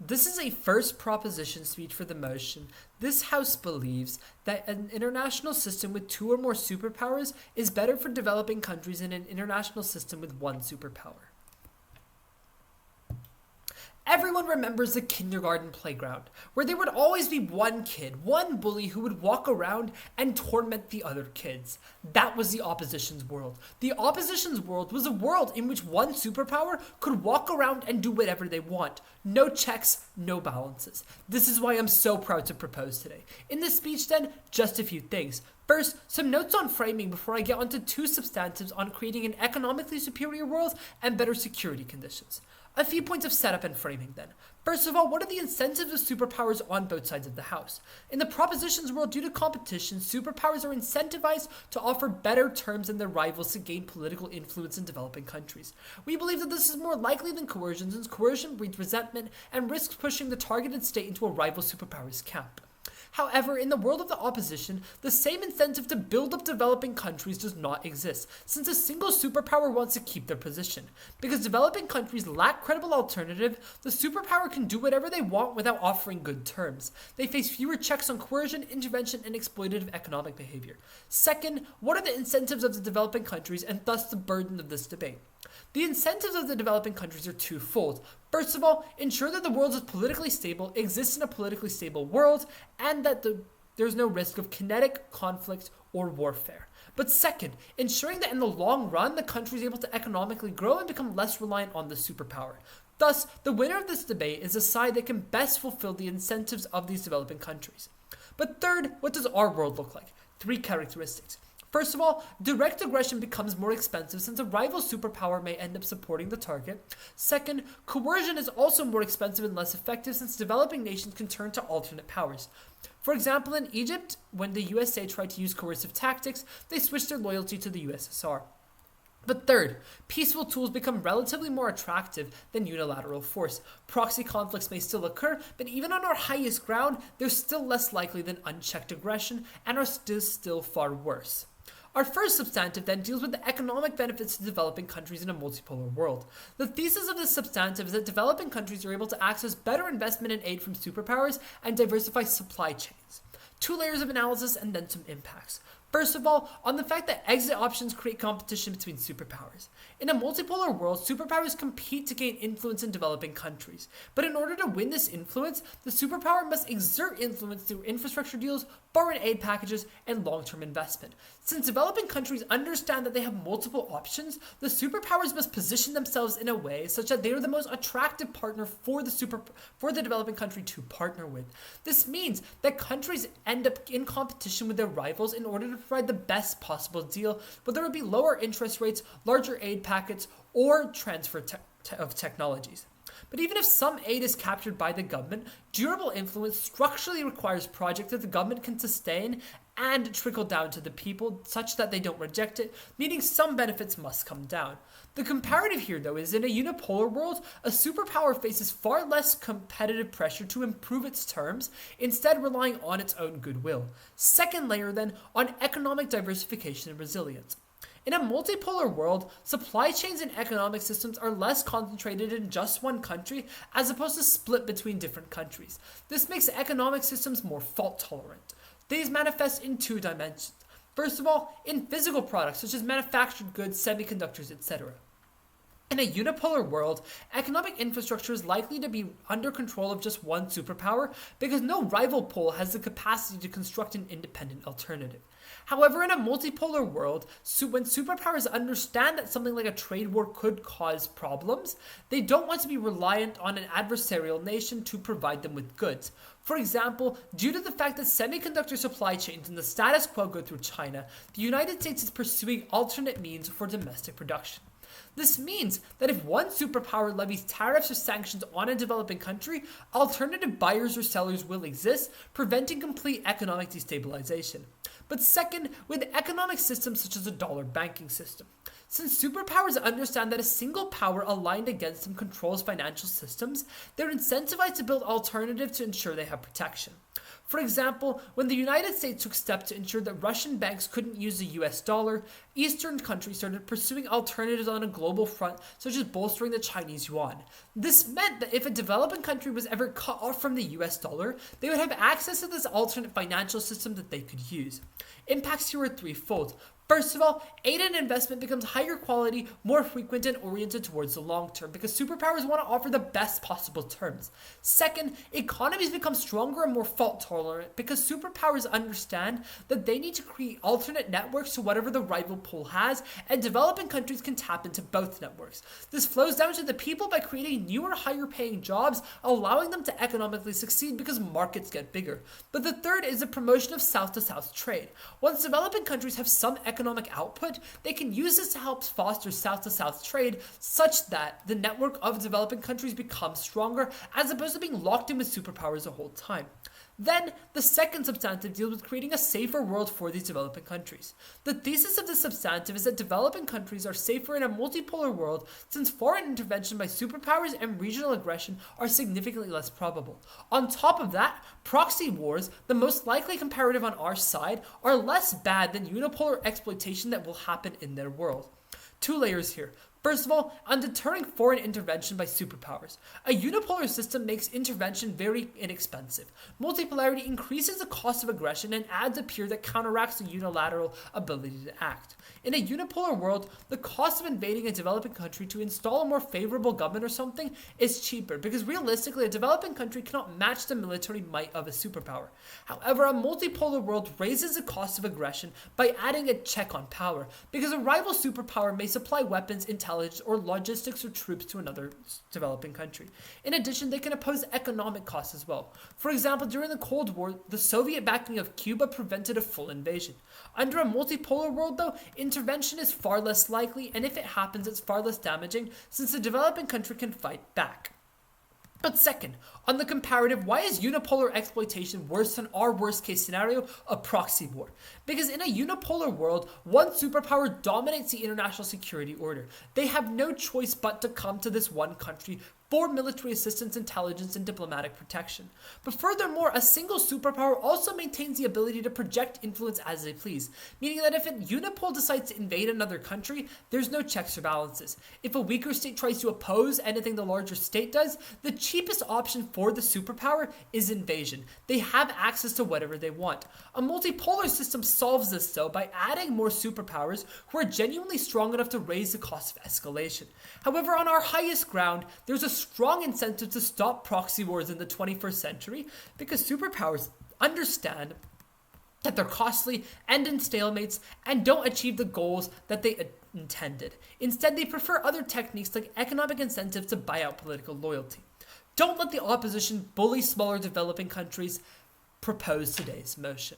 This is a first proposition speech for the motion. This House believes that an international system with two or more superpowers is better for developing countries than an international system with one superpower. Everyone remembers the kindergarten playground, where there would always be one kid, one bully who would walk around and torment the other kids. That was the opposition's world. The opposition's world was a world in which one superpower could walk around and do whatever they want. No checks, no balances. This is why I'm so proud to propose today. In this speech then, just a few things. First, some notes on framing before I get onto two substantives on creating an economically superior world and better security conditions. A few points of setup and framing then. First of all, what are the incentives of superpowers on both sides of the house? In the propositions world, due to competition, superpowers are incentivized to offer better terms than their rivals to gain political influence in developing countries. We believe that this is more likely than coercion, since coercion breeds resentment and risks pushing the targeted state into a rival superpower's camp. However, in the world of the opposition, the same incentive to build up developing countries does not exist, since a single superpower wants to keep their position. Because developing countries lack credible alternative, the superpower can do whatever they want without offering good terms. They face fewer checks on coercion, intervention, and exploitative economic behavior. Second, what are the incentives of the developing countries and thus the burden of this debate? The incentives of the developing countries are twofold. First of all, ensure that the world is politically stable, exists in a politically stable world, and that there's no risk of kinetic conflict or warfare. But second, ensuring that in the long run, the country is able to economically grow and become less reliant on the superpower. Thus, the winner of this debate is the side that can best fulfill the incentives of these developing countries. But third, what does our world look like? Three characteristics. First of all, direct aggression becomes more expensive since a rival superpower may end up supporting the target. Second, coercion is also more expensive and less effective since developing nations can turn to alternate powers. For example, in Egypt, when the USA tried to use coercive tactics, they switched their loyalty to the USSR. But third, peaceful tools become relatively more attractive than unilateral force. Proxy conflicts may still occur, but even on our highest ground, they're still less likely than unchecked aggression and are still far worse. Our first substantive then deals with the economic benefits to developing countries in a multipolar world. The thesis of this substantive is that developing countries are able to access better investment and aid from superpowers and diversify supply chains. Two layers of analysis and then some impacts. First of all, on the fact that exit options create competition between superpowers. In a multipolar world, superpowers compete to gain influence in developing countries. But in order to win this influence, the superpower must exert influence through infrastructure deals, foreign aid packages, and long-term investment. Since developing countries understand that they have multiple options, the superpowers must position themselves in a way such that they are the most attractive partner for the developing country to partner with. This means that countries end up in competition with their rivals in order to provide the best possible deal, whether it be lower interest rates, larger aid packets, or transfer of technologies. But even if some aid is captured by the government, durable influence structurally requires projects that the government can sustain and trickle down to the people such that they don't reject it, meaning some benefits must come down. The comparative here, though, is in a unipolar world, a superpower faces far less competitive pressure to improve its terms, instead relying on its own goodwill. Second layer, then, on economic diversification and resilience. In a multipolar world, supply chains and economic systems are less concentrated in just one country as opposed to split between different countries. This makes economic systems more fault tolerant. These manifest in two dimensions. First of all, in physical products such as manufactured goods, semiconductors, etc. In a unipolar world, economic infrastructure is likely to be under control of just one superpower because no rival pole has the capacity to construct an independent alternative. However, in a multipolar world, when superpowers understand that something like a trade war could cause problems, they don't want to be reliant on an adversarial nation to provide them with goods. For example, due to the fact that semiconductor supply chains and the status quo go through China, the United States is pursuing alternate means for domestic production. This means that if one superpower levies tariffs or sanctions on a developing country, alternative buyers or sellers will exist, preventing complete economic destabilization. But second, with economic systems such as a dollar banking system. Since superpowers understand that a single power aligned against them controls financial systems, they're incentivized to build alternatives to ensure they have protection. For example, when the United States took steps to ensure that Russian banks couldn't use the US dollar, Eastern countries started pursuing alternatives on a global front, such as bolstering the Chinese yuan. This meant that if a developing country was ever cut off from the US dollar, they would have access to this alternate financial system that they could use. Impacts here are threefold. First of all, aid and investment becomes higher quality, more frequent, and oriented towards the long term because superpowers want to offer the best possible terms. Second, economies become stronger and more fault tolerant because superpowers understand that they need to create alternate networks to whatever the rival pool has, and developing countries can tap into both networks. This flows down to the people by creating newer, higher paying jobs, allowing them to economically succeed because markets get bigger. But the third is the promotion of South-to-South trade. Once developing countries have some economic output, they can use this to help foster South-to-South trade such that the network of developing countries becomes stronger as opposed to being locked in with superpowers the whole time. Then, the second substantive deals with creating a safer world for these developing countries. The thesis of this substantive is that developing countries are safer in a multipolar world since foreign intervention by superpowers and regional aggression are significantly less probable. On top of that, proxy wars, the most likely comparative on our side, are less bad than unipolar exploitation that will happen in their world. Two layers here. First of all, on deterring foreign intervention by superpowers. A unipolar system makes intervention very inexpensive. Multipolarity increases the cost of aggression and adds a peer that counteracts the unilateral ability to act. In a unipolar world, the cost of invading a developing country to install a more favorable government or something is cheaper because realistically a developing country cannot match the military might of a superpower. However, a multipolar world raises the cost of aggression by adding a check on power because a rival superpower may supply weapons, intelligence, or logistics or troops to another developing country. In addition, they can impose economic costs as well. For example, during the Cold War, the Soviet backing of Cuba prevented a full invasion. Under a multipolar world, though, intervention is far less likely, and if it happens, it's far less damaging since the developing country can fight back. But second, on the comparative, why is unipolar exploitation worse than our worst case scenario, a proxy war? Because in a unipolar world, one superpower dominates the international security order. They have no choice but to come to this one country for military assistance, intelligence, and diplomatic protection. But furthermore, a single superpower also maintains the ability to project influence as they please, meaning that if a unipole decides to invade another country, there's no checks or balances. If a weaker state tries to oppose anything the larger state does, the cheapest option for the superpower is invasion. They have access to whatever they want. A multipolar system solves this, though, by adding more superpowers who are genuinely strong enough to raise the cost of escalation. However, on our highest ground, there's a strong incentive to stop proxy wars in the 21st century because superpowers understand that they're costly, end in stalemates, and don't achieve the goals that they intended. Instead, they prefer other techniques like economic incentives to buy out political loyalty. Don't let the opposition bully smaller developing countries. Propose today's motion.